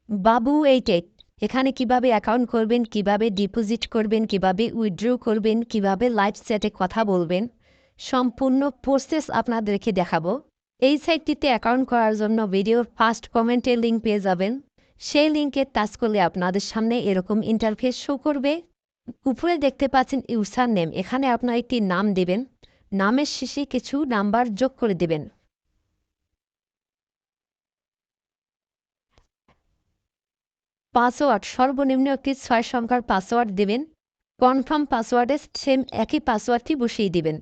বাবু এইটেট এখানে কিভাবে অ্যাকাউন্ট করবেন, কিভাবে ডিপোজিট করবেন, কিভাবে উইথড্র করবেন, কিভাবে লাইভ চ্যাটে কথা বলবেন, সম্পূর্ণ প্রসেস আপনাদেরকে দেখাবো। এই সাইটটিতে অ্যাকাউন্ট করার জন্য ভিডিওর ফার্স্ট কমেন্টের লিঙ্ক পেয়ে যাবেন। সেই লিঙ্কে টাচ করলে আপনাদের সামনে এরকম ইন্টারফেস শো করবে। উপরে দেখতে পাচ্ছেন ইউজার নেম, এখানে আপনার একটি নাম দেবেন, নামের শেষে কিছু নাম্বার যোগ করে দেবেন। পাসওয়ার্ড সর্বনিম্ন একটি 6 সংখ্যার পাসওয়ার্ড দেবেন। কনফার্ম পাসওয়ার্ডে সেম একই পাসওয়ার্ডটি বসিয়ে দিবেন।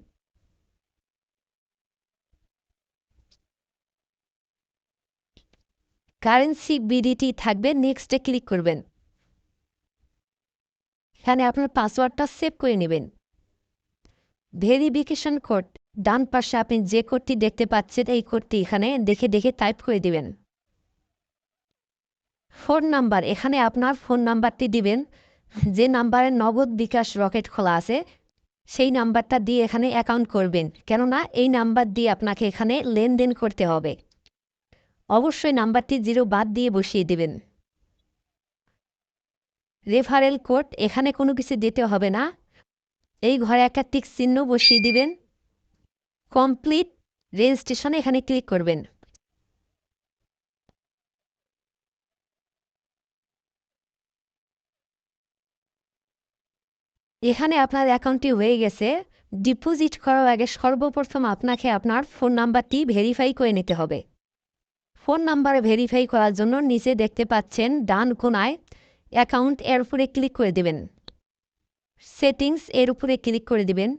কারেন্সি বিডিটি থাকবে, নেক্সটে ক্লিক করবেন। এখানে আপনার পাসওয়ার্ডটা সেভ করে নেবেন। ভেরিফিকেশন কোড, ডান পাশে আপনি যে কোডটি দেখতে পাচ্ছেন এই কোডটি এখানে দেখে দেখে টাইপ করে দিবেন। ফোন নাম্বার, এখানে আপনার ফোন নাম্বারটি দিবেন। যে নাম্বারে নগদ বিকাশ রকেট খোলা আছে সেই নাম্বারটা দিয়ে এখানে অ্যাকাউন্ট করবেন, কেননা এই নাম্বার দিয়ে আপনাকে এখানে লেনদেন করতে হবে। অবশ্যই নাম্বারটি 0 বাদ দিয়ে বসিয়ে দেবেন। রেফারেল কোড, এখানে কোনো কিছু দিতে হবে না, এই ঘরে একটা টিক চিহ্ন বসিয়ে দিবেন। কমপ্লিট রেজিস্ট্রেশনে এখানে ক্লিক করবেন। এখানে আপনার অ্যাকাউন্টটি হয়ে গেছে। ডিপোজিট করার আগে সর্বপ্রথম আপনাকে আপনার ফোন নাম্বারটি ভেরিফাই করে নিতে হবে। ফোন নাম্বার ভেরিফাই করার জন্য নিচে দেখতে পাচ্ছেন ডান কোনায় অ্যাকাউন্ট, এর উপরে ক্লিক করে দেবেন। সেটিংস, এর উপরে ক্লিক করে দিবেন।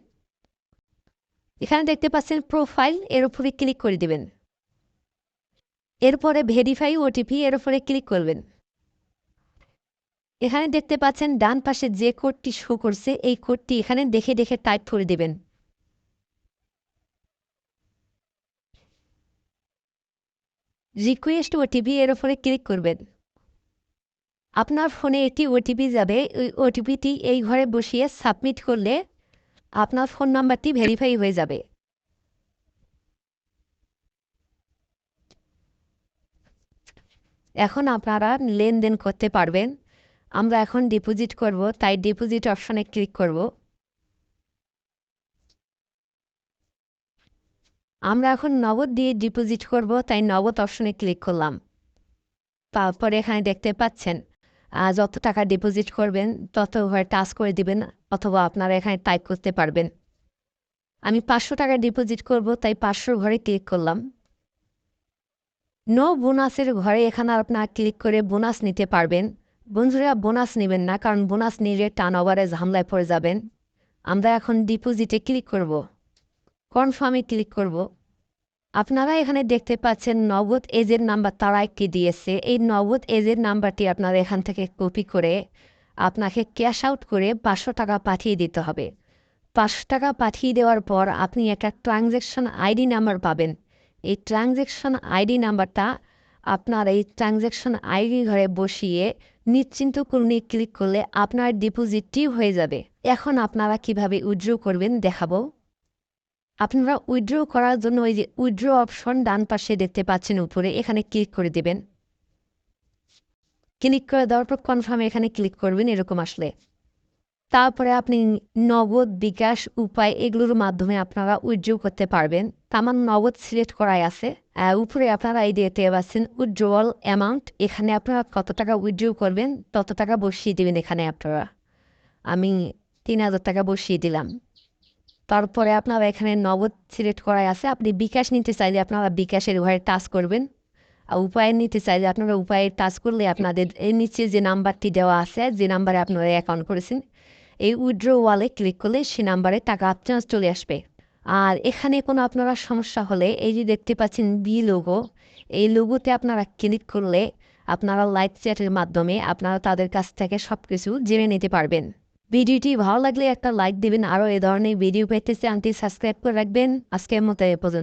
এখানে দেখতে পাচ্ছেন প্রোফাইল, এর উপরে ক্লিক করে দিবেন। এরপরে ভেরিফাই ওটিপি, এর উপরে ক্লিক করবেন। এখানে দেখতে পাচ্ছেন ডান পাশে যে কোডটি শো করছে এই কোডটি এখানে দেখে দেখে টাইপ করে দেবেন। রিকোয়েস্ট ওটিপি, এর উপরে ক্লিক করবেন। আপনার ফোনে একটি ওটিপি যাবে, ওই ওটিপিটি এই ঘরে বসিয়ে সাবমিট করলে আপনার ফোন নাম্বারটি ভেরিফাই হয়ে যাবে। এখন আপনারা লেনদেন করতে পারবেন। আমরা এখন ডিপোজিট করব, তাই ডিপোজিট অপশনে ক্লিক করব। আমরা এখন নগদ দিয়ে ডিপোজিট করব, তাই নগদ অপশনে ক্লিক করলাম। তারপরে এখানে দেখতে পাচ্ছেন যত টাকা ডিপোজিট করবেন তত ঘরে টাচ করে দিবেন, অথবা আপনারা এখানে টাইপ করতে পারবেন। আমি 500 টাকা ডিপোজিট করব, তাই 500 ঘরে ক্লিক করলাম। নো বোনাসের ঘরে এখানে আপনারা ক্লিক করে বোনাস নিতে পারবেন। বন্ধুরা, বোনাস নেবেন না, কারণ বোনাস নিলে টার্ন ওভারে ঝামেলায় পড়ে যাবেন। আমরা এখন ডিপোজিটে ক্লিক করব, কনফার্মে ক্লিক করব। আপনারা এখানে দেখতে পাচ্ছেন নগদ এজের নাম্বার তারা একটি দিয়েছে। এই নগদ এজের নাম্বারটি আপনারা এখান থেকে কপি করে আপনাকে ক্যাশ আউট করে 500 টাকা পাঠিয়ে দিতে হবে। 500 টাকা পাঠিয়ে দেওয়ার পর আপনি একটা ট্রানজ্যাকশন আইডি নাম্বার পাবেন। এই ট্রানজ্যাকশন আইডি নাম্বারটা আপনার এই ট্রানজ্যাকশন আইডি ঘরে বসিয়ে নিশ্চিন্ত করে ক্লিক করলে আপনার ডিপোজিটটি হয়ে যাবে। এখন আপনারা কিভাবে উইথড্র করবেন দেখাবো। আপনারা উইথড্র করার জন্য ওই যে উইথড্র অপশন ডান পাশে দেখতে পাচ্ছেন উপরে, এখানে ক্লিক করে দেবেন। ক্লিক করে দেওয়ার পর কনফার্মে এখানে ক্লিক করবেন, এরকম আসলে তারপরে আপনি নগদ, বিকাশ, উপায় এগুলোর মাধ্যমে আপনারা উইথড্র করতে পারবেন। আমার নগদ সিলেক্ট করাই আছে। উপরে আপনারা এই দেখতে পাচ্ছেন উইথড্রয়াল অ্যামাউন্ট, এখানে আপনারা কত টাকা উইথড্র করবেন তত টাকা বসিয়ে দেবেন এখানে আপনারা। আমি 3000 টাকা বসিয়ে দিলাম। তারপরে আপনারা এখানে নগদ সিলেক্ট করাই আছে। আপনি বিকাশ নিতে চাইলে আপনারা বিকাশের ঘরে টাচ করবেন, আর উপায় নিতে চাইলে আপনারা উপায়ে টাচ করলে আপনাদের এই নিচে যে নাম্বারটি দেওয়া আছে, যে নাম্বারে আপনারা অ্যাকাউন্ট করেছেন, এই উইথড্র ওয়ালে ক্লিক করলে সে নাম্বারে টাকা আপনার চলে আসবে। আর এখানে কোনো আপনারা সমস্যা হলে এই যে দেখতে পাচ্ছেন বি লোগো, এই লোগোতে আপনারা ক্লিক করলে আপনারা লাইভ চ্যাটের মাধ্যমে আপনারা তাদের কাছ থেকে সব কিছু জেনে নিতে পারবেন। ভিডিওটি ভালো লাগলে একটা লাইক দিবেন, আরও এ ধরনের ভিডিও পেতে চ্যানেলটি সাবস্ক্রাইব করে রাখবেন। আজকের মতো এ পর্যন্ত।